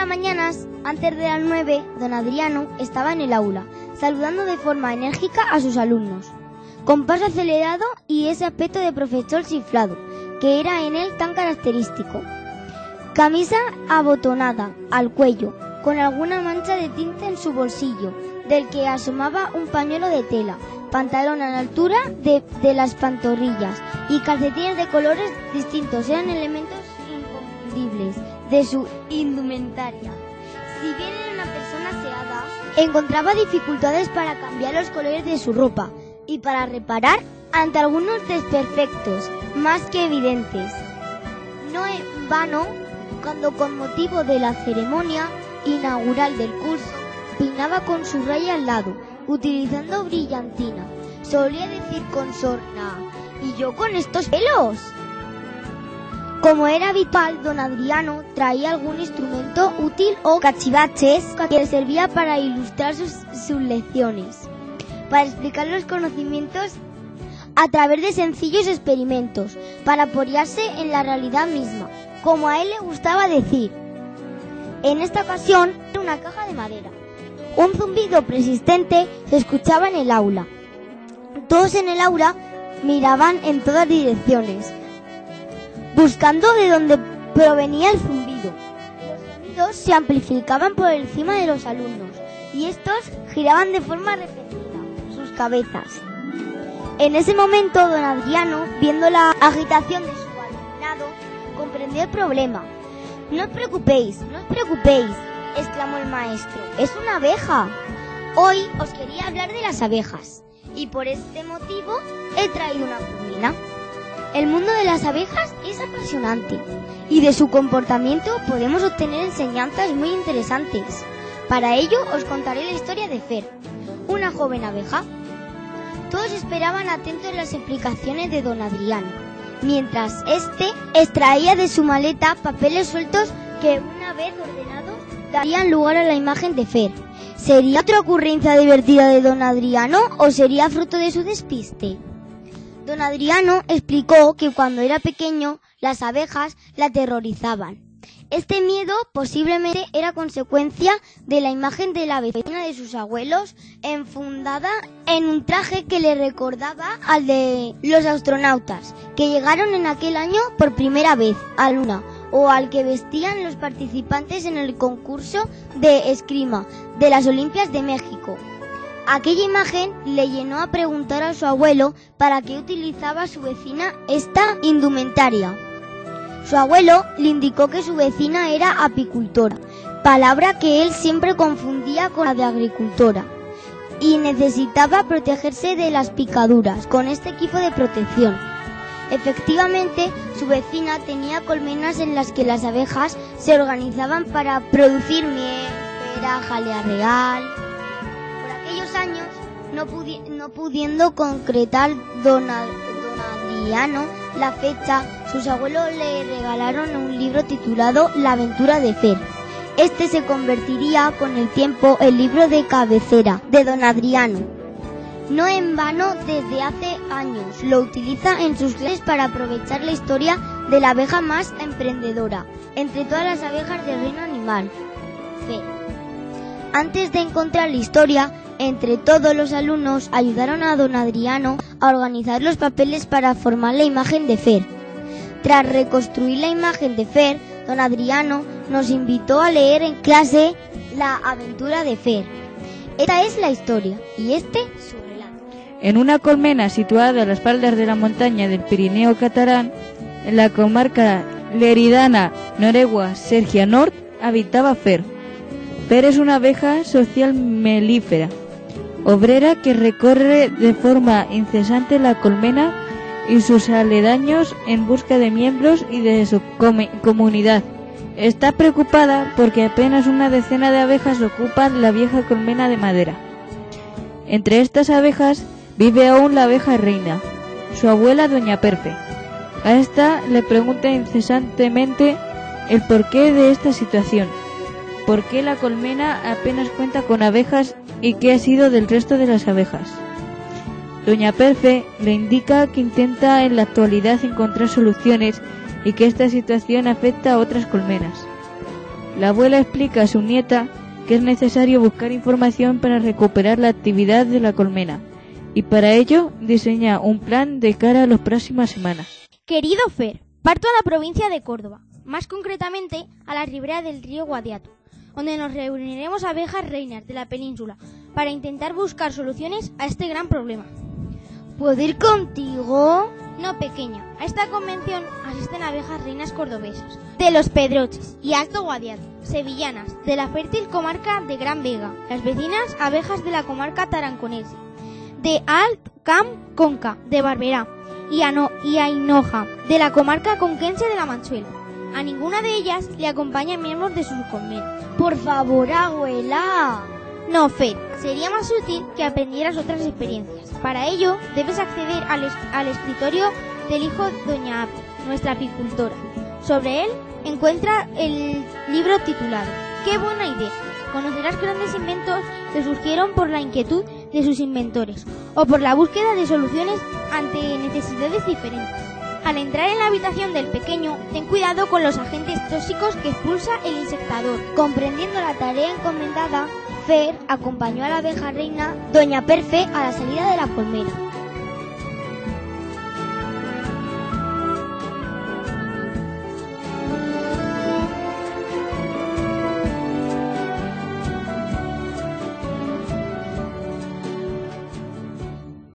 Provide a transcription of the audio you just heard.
las mañanas, antes de las 9, don Adriano estaba en el aula, saludando de forma enérgica a sus alumnos, con paso acelerado y ese aspecto de profesor chiflado, que era en él tan característico. Camisa abotonada al cuello, con alguna mancha de tinta en su bolsillo, del que asomaba un pañuelo de tela, pantalón a la altura de las pantorrillas y calcetines de colores distintos eran elementos inconfundibles de su indumentaria. Si bien era una persona aseada, encontraba dificultades para cambiar los colores de su ropa y para reparar ante algunos desperfectos más que evidentes. No en vano, cuando con motivo de la ceremonia inaugural del curso peinaba con su raya al lado, utilizando brillantina, solía decir con sorna: ¿y yo con estos pelos? Como era habitual, don Adriano traía algún instrumento útil o cachivaches que le servía para ilustrar sus lecciones, para explicar los conocimientos a través de sencillos experimentos, para apoyarse en la realidad misma, como a él le gustaba decir. En esta ocasión, era una caja de madera. Un zumbido persistente se escuchaba en el aula. Todos en el aula miraban en todas direcciones, buscando de dónde provenía el zumbido. Los sonidos se amplificaban por encima de los alumnos y estos giraban de forma repentina sus cabezas. En ese momento, don Adriano, viendo la agitación de su alumnado, comprendió el problema. No os preocupéis, exclamó el maestro. Es una abeja. Hoy os quería hablar de las abejas y por este motivo he traído una colmena. El mundo de las abejas es apasionante y de su comportamiento podemos obtener enseñanzas muy interesantes. Para ello os contaré la historia de Fer, una joven abeja. Todos esperaban atentos las explicaciones de don Adriano, mientras éste extraía de su maleta papeles sueltos que, una vez ordenados, darían lugar a la imagen de Fer. ¿Sería otra ocurrencia divertida de don Adriano o sería fruto de su despiste? Don Adriano explicó que cuando era pequeño las abejas la aterrorizaban. Este miedo posiblemente era consecuencia de la imagen de la vecina de sus abuelos enfundada en un traje que le recordaba al de los astronautas que llegaron en aquel año por primera vez a la Luna, o al que vestían los participantes en el concurso de esgrima de las Olimpiadas de México. Aquella imagen le llenó a preguntar a su abuelo para qué utilizaba su vecina esta indumentaria. Su abuelo le indicó que su vecina era apicultora, palabra que él siempre confundía con la de agricultora, y necesitaba protegerse de las picaduras con este equipo de protección. Efectivamente, su vecina tenía colmenas en las que las abejas se organizaban para producir miel, cera, jalea real. Aquellos años, no pudiendo concretar don Adriano la fecha, sus abuelos le regalaron un libro titulado La aventura de Fer. Este se convertiría con el tiempo en libro de cabecera de don Adriano. No en vano, desde hace años lo utiliza en sus clases para aprovechar la historia de la abeja más emprendedora entre todas las abejas del reino animal, Fer. Antes de encontrar la historia, entre todos los alumnos ayudaron a don Adriano a organizar los papeles para formar la imagen de Fer. Tras reconstruir la imagen de Fer, don Adriano nos invitó a leer en clase La aventura de Fer. Esta es la historia y este su relato. En una colmena situada a las faldas de la montaña del Pirineo catalán, en la comarca leridana Noregua Sergia Nord, habitaba Fer. Fer es una abeja social melífera, obrera que recorre de forma incesante la colmena y sus aledaños en busca de miembros y de su comunidad. Está preocupada porque apenas una decena de abejas ocupan la vieja colmena de madera. Entre estas abejas vive aún la abeja reina, su abuela doña Perfe. A esta le pregunta incesantemente el porqué de esta situación. ¿Por qué la colmena apenas cuenta con abejas y qué ha sido del resto de las abejas? Doña Perfe le indica que intenta en la actualidad encontrar soluciones y que esta situación afecta a otras colmenas. La abuela explica a su nieta que es necesario buscar información para recuperar la actividad de la colmena y para ello diseña un plan de cara a las próximas semanas. Querido Fer, parto a la provincia de Córdoba, más concretamente a la ribera del río Guadiato, donde nos reuniremos abejas reinas de la península para intentar buscar soluciones a este gran problema. ¿Puedo ir contigo? No, pequeña, a esta convención asisten abejas reinas cordobesas, de Los Pedroches y Alto Guadiato, sevillanas, de la fértil comarca de Gran Vega, las vecinas abejas de la comarca taranconense, de Alt Camp Conca, de Barberá, y a Hinoja, de la comarca conquense de la Manchuela. A ninguna de ellas le acompañan miembros de su colmena. Por favor, abuela. No, Fer, sería más útil que aprendieras otras experiencias. Para ello, debes acceder al escritorio del hijo de Doña Abdi, nuestra apicultora. Sobre él, encuentra el libro titulado ¡Qué buena idea! Conocerás grandes inventos que surgieron por la inquietud de sus inventores o por la búsqueda de soluciones ante necesidades diferentes. Al entrar en la habitación del pequeño, ten cuidado con los agentes tóxicos que expulsa el insectador. Comprendiendo la tarea encomendada, Fer acompañó a la abeja reina Doña Perfe a la salida de la colmena.